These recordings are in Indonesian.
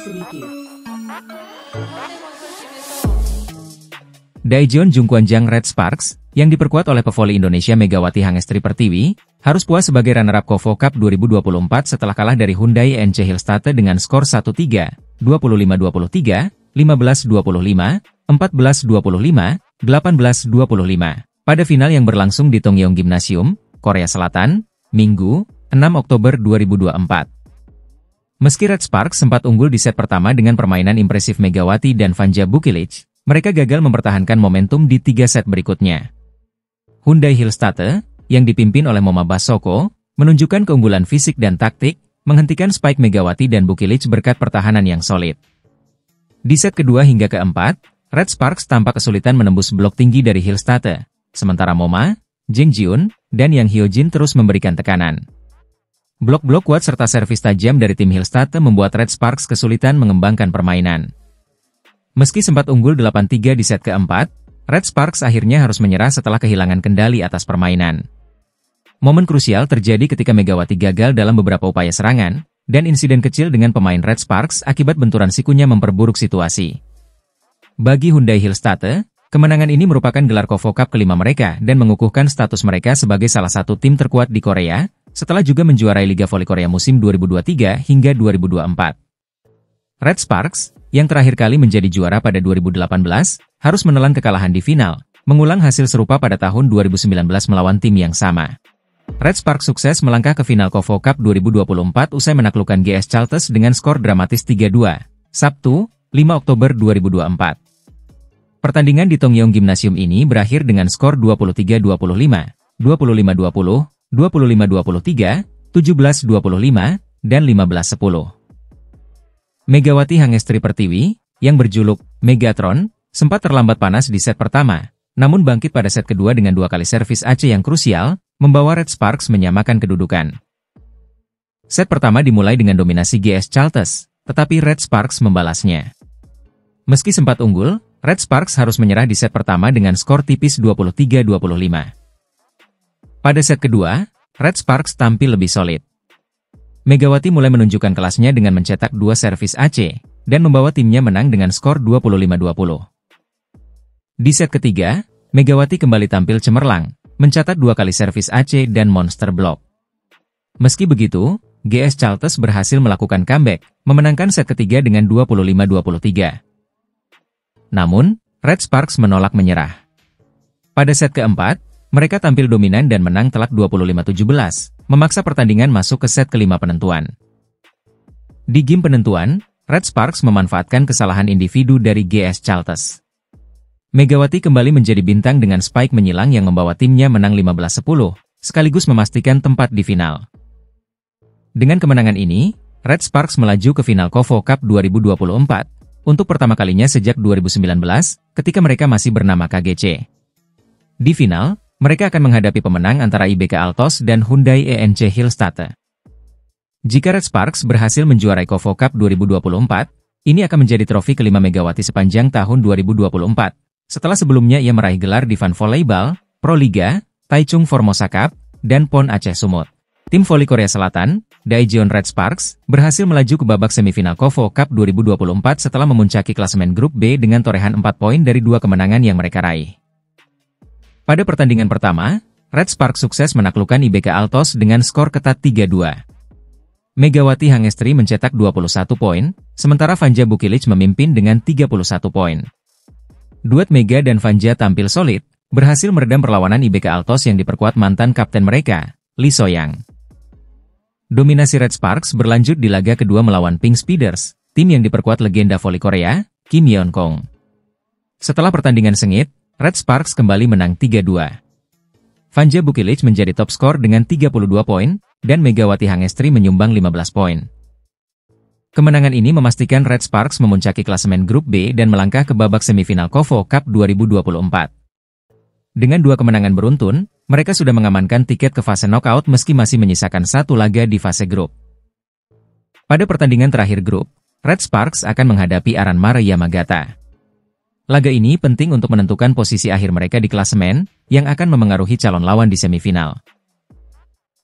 sedikit. Daejeon Jungkwanjang Red Sparks, yang diperkuat oleh pevoli Indonesia Megawati Hangestri Pertiwi, harus puas sebagai runner-up KOFO Cup 2024 setelah kalah dari Hyundai NC Hillstate dengan skor 1-3, 25-23, 15-25, 14-25, 18-25, pada final yang berlangsung di Tongyeong Gymnasium, Korea Selatan, Minggu, 6 Oktober 2024. Meski Red Sparks sempat unggul di set pertama dengan permainan impresif Megawati dan Vanja Bukilic, mereka gagal mempertahankan momentum di 3 set berikutnya. Hyundai Hillstate, yang dipimpin oleh Moma Basoko, menunjukkan keunggulan fisik dan taktik, menghentikan spike Megawati dan Bukilic berkat pertahanan yang solid. Di set kedua hingga keempat, Red Sparks tampak kesulitan menembus blok tinggi dari Hillstate, sementara Moma, Jeng Jiun, dan Yang Hyojin terus memberikan tekanan. Blok-blok kuat serta servis tajam dari tim Hillstate membuat Red Sparks kesulitan mengembangkan permainan. Meski sempat unggul 8-3 di set keempat, Red Sparks akhirnya harus menyerah setelah kehilangan kendali atas permainan. Momen krusial terjadi ketika Megawati gagal dalam beberapa upaya serangan, dan insiden kecil dengan pemain Red Sparks akibat benturan sikunya memperburuk situasi. Bagi Hyundai Hillstate, kemenangan ini merupakan gelar KOFO Cup kelima mereka dan mengukuhkan status mereka sebagai salah satu tim terkuat di Korea, setelah juga menjuarai Liga Voli Korea musim 2023 hingga 2024. Red Sparks, yang terakhir kali menjadi juara pada 2018, harus menelan kekalahan di final, mengulang hasil serupa pada tahun 2019 melawan tim yang sama. Red Sparks sukses melangkah ke final KOFO Cup 2024 usai menaklukkan GS Chalters dengan skor dramatis 3-2, Sabtu, 5 Oktober 2024. Pertandingan di Tongyeong Gymnasium ini berakhir dengan skor 23-25, 25-20, 25-23, 17-25, dan 15-10. Megawati Hangestri Pertiwi, yang berjuluk Megatron, sempat terlambat panas di set pertama, namun bangkit pada set kedua dengan 2 kali servis AC yang krusial, membawa Red Sparks menyamakan kedudukan. Set pertama dimulai dengan dominasi GS Chalters, tetapi Red Sparks membalasnya. Meski sempat unggul, Red Sparks harus menyerah di set pertama dengan skor tipis 23-25. Pada set kedua, Red Sparks tampil lebih solid. Megawati mulai menunjukkan kelasnya dengan mencetak 2 servis AC, dan membawa timnya menang dengan skor 25-20. Di set ketiga, Megawati kembali tampil cemerlang, mencatat 2 kali servis AC dan monster block. Meski begitu, GS Chalters berhasil melakukan comeback, memenangkan set ketiga dengan 25-23. Namun, Red Sparks menolak menyerah. Pada set keempat, mereka tampil dominan dan menang telak 25-17, memaksa pertandingan masuk ke set kelima penentuan. Di game penentuan, Red Sparks memanfaatkan kesalahan individu dari GS Chalters. Megawati kembali menjadi bintang dengan spike menyilang yang membawa timnya menang 15-10, sekaligus memastikan tempat di final. Dengan kemenangan ini, Red Sparks melaju ke final KOFO Cup 2024, untuk pertama kalinya sejak 2019, ketika mereka masih bernama KGC. Di final, mereka akan menghadapi pemenang antara IBK Altos dan Hyundai ENC Hillstate. Jika Red Sparks berhasil menjuarai KOFO Cup 2024, ini akan menjadi trofi kelima Megawati sepanjang tahun 2024, setelah sebelumnya ia meraih gelar di Van Volleyball, Pro Liga, Taichung Formosa Cup, dan PON Aceh Sumut. Tim voli Korea Selatan, Daejeon Red Sparks, berhasil melaju ke babak semifinal KOFO Cup 2024 setelah memuncaki klasemen grup B dengan torehan 4 poin dari 2 kemenangan yang mereka raih. Pada pertandingan pertama, Red Sparks sukses menaklukkan IBK Altos dengan skor ketat 3-2. Megawati Hangestri mencetak 21 poin, sementara Vanja Bukilic memimpin dengan 31 poin. Duet Mega dan Vanja tampil solid, berhasil meredam perlawanan IBK Altos yang diperkuat mantan kapten mereka, Lee Soyang. Dominasi Red Sparks berlanjut di laga kedua melawan Pink Speeders, tim yang diperkuat legenda voli Korea, Kim Yeon Kong. Setelah pertandingan sengit, Red Sparks kembali menang 3-2. Vanja Bukilic menjadi top skor dengan 32 poin, dan Megawati Hangestri menyumbang 15 poin. Kemenangan ini memastikan Red Sparks memuncaki klasemen grup B dan melangkah ke babak semifinal KOFO Cup 2024. Dengan 2 kemenangan beruntun, mereka sudah mengamankan tiket ke fase knockout meski masih menyisakan 1 laga di fase grup. Pada pertandingan terakhir grup, Red Sparks akan menghadapi Aranmare Yamagata. Laga ini penting untuk menentukan posisi akhir mereka di klasemen, yang akan memengaruhi calon lawan di semifinal.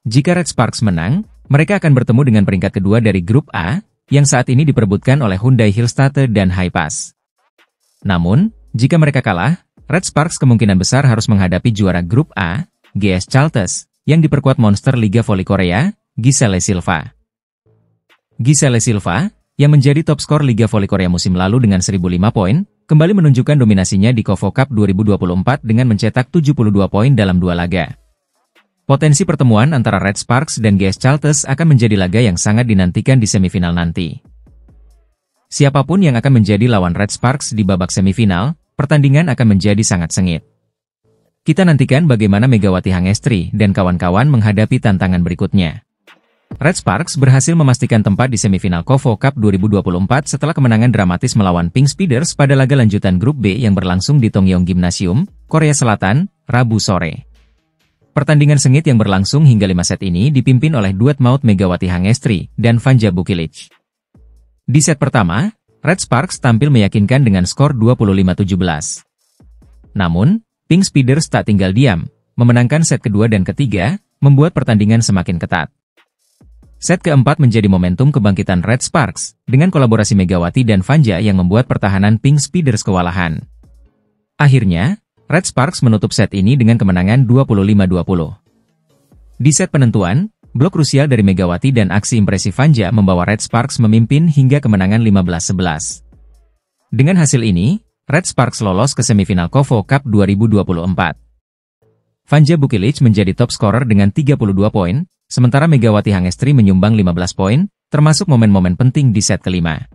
Jika Red Sparks menang, mereka akan bertemu dengan peringkat kedua dari grup A, yang saat ini diperebutkan oleh Hyundai Hillstate dan Hipass. Namun, jika mereka kalah, Red Sparks kemungkinan besar harus menghadapi juara grup A, GS Chalters, yang diperkuat monster Liga Voli Korea, Giselle Silva. Giselle Silva, yang menjadi top skor Liga Voli Korea musim lalu dengan 1005 poin, kembali menunjukkan dominasinya di KOFO Cup 2024 dengan mencetak 72 poin dalam 2 laga. Potensi pertemuan antara Red Sparks dan GS Chalters akan menjadi laga yang sangat dinantikan di semifinal nanti. Siapapun yang akan menjadi lawan Red Sparks di babak semifinal, pertandingan akan menjadi sangat sengit. Kita nantikan bagaimana Megawati Hangestri dan kawan-kawan menghadapi tantangan berikutnya. Red Sparks berhasil memastikan tempat di semifinal KOFO Cup 2024 setelah kemenangan dramatis melawan Pink Speeders pada laga lanjutan grup B yang berlangsung di Tongyeong Gymnasium, Korea Selatan, Rabu sore. Pertandingan sengit yang berlangsung hingga 5 set ini dipimpin oleh duet maut Megawati Hangestri dan Vanja Bukilic. Di set pertama, Red Sparks tampil meyakinkan dengan skor 25-17. Namun, Pink Speeders tak tinggal diam, memenangkan set kedua dan ketiga, membuat pertandingan semakin ketat. Set keempat menjadi momentum kebangkitan Red Sparks, dengan kolaborasi Megawati dan Vanja yang membuat pertahanan Pink Speeders kewalahan. Akhirnya, Red Sparks menutup set ini dengan kemenangan 25-20. Di set penentuan, blok krusial dari Megawati dan aksi impresif Vanja membawa Red Sparks memimpin hingga kemenangan 15-11. Dengan hasil ini, Red Sparks lolos ke semifinal KOFO Cup 2024. Vanja Bukilic menjadi top scorer dengan 32 poin, sementara Megawati Hangestri menyumbang 15 poin, termasuk momen-momen penting di set kelima.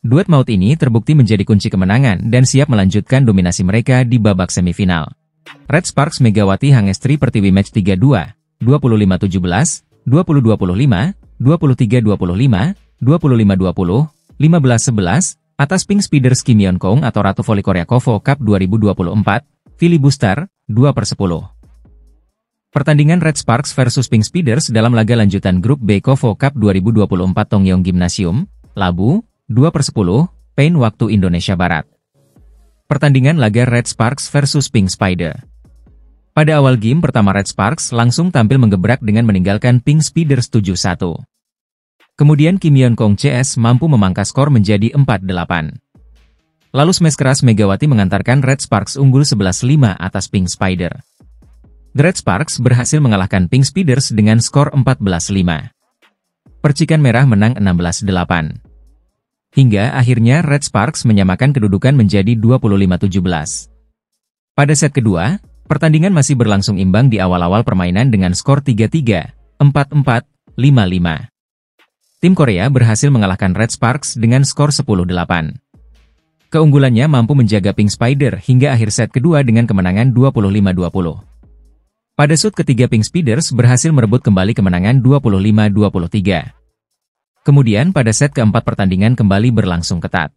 Duet maut ini terbukti menjadi kunci kemenangan dan siap melanjutkan dominasi mereka di babak semifinal. Red Sparks Megawati Hangestri Pertiwi Match 3-2, 25-17, 20-25, 23-25, 25-20, 15-11, atas Pink Speeders Kim Yeon Kong atau Ratu Voli Korea KOFO Cup 2024, filibuster, 2/10. Pertandingan Red Sparks versus Pink Speeders dalam laga lanjutan grup B KOFO Cup 2024 Tongyeong Gymnasium, Labu, 2/10, PAIN waktu Indonesia Barat. Pertandingan laga Red Sparks versus Pink Spider. Pada awal game pertama Red Sparks langsung tampil menggebrak dengan meninggalkan Pink Speeders 7-1. Kemudian Kim Yeon Kong CS mampu memangkas skor menjadi 4-8. Lalu smash keras Megawati mengantarkan Red Sparks unggul 11-5 atas Pink Spider. The Red Sparks berhasil mengalahkan Pink Speeders dengan skor 14-5. Percikan merah menang 16-8. Hingga akhirnya Red Sparks menyamakan kedudukan menjadi 25-17. Pada set kedua, pertandingan masih berlangsung imbang di awal-awal permainan dengan skor 3-3, 4-4, 5-5. Tim Korea berhasil mengalahkan Red Sparks dengan skor 10-8. Keunggulannya mampu menjaga Pink Spider hingga akhir set kedua dengan kemenangan 25-20. Pada shoot ketiga Pink Speeders berhasil merebut kembali kemenangan 25-23. Kemudian pada set keempat pertandingan kembali berlangsung ketat.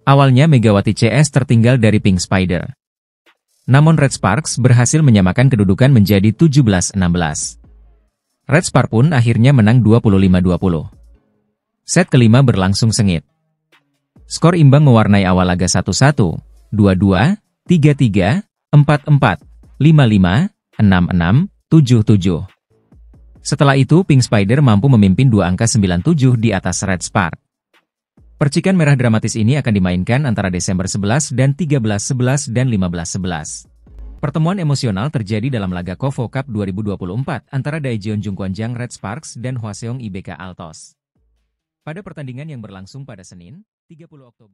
Awalnya Megawati CS tertinggal dari Pink Spider. Namun Red Sparks berhasil menyamakan kedudukan menjadi 17-16. Red Sparks pun akhirnya menang 25-20. Set kelima berlangsung sengit. Skor imbang mewarnai awal laga 1-1, 2-2, 3-3, 4-4, 5-5, 6-6, 7-7. Setelah itu Pink Spider mampu memimpin 2 angka 9-7 di atas Red Sparks. Percikan merah dramatis ini akan dimainkan antara Desember 11 dan 13-11 dan 15-11. Pertemuan emosional terjadi dalam laga KOFO Cup 2024 antara Daejeon Jungkwanjang Red Sparks dan Hwaseong IBK Altos. Pada pertandingan yang berlangsung pada Senin, 30 Oktober.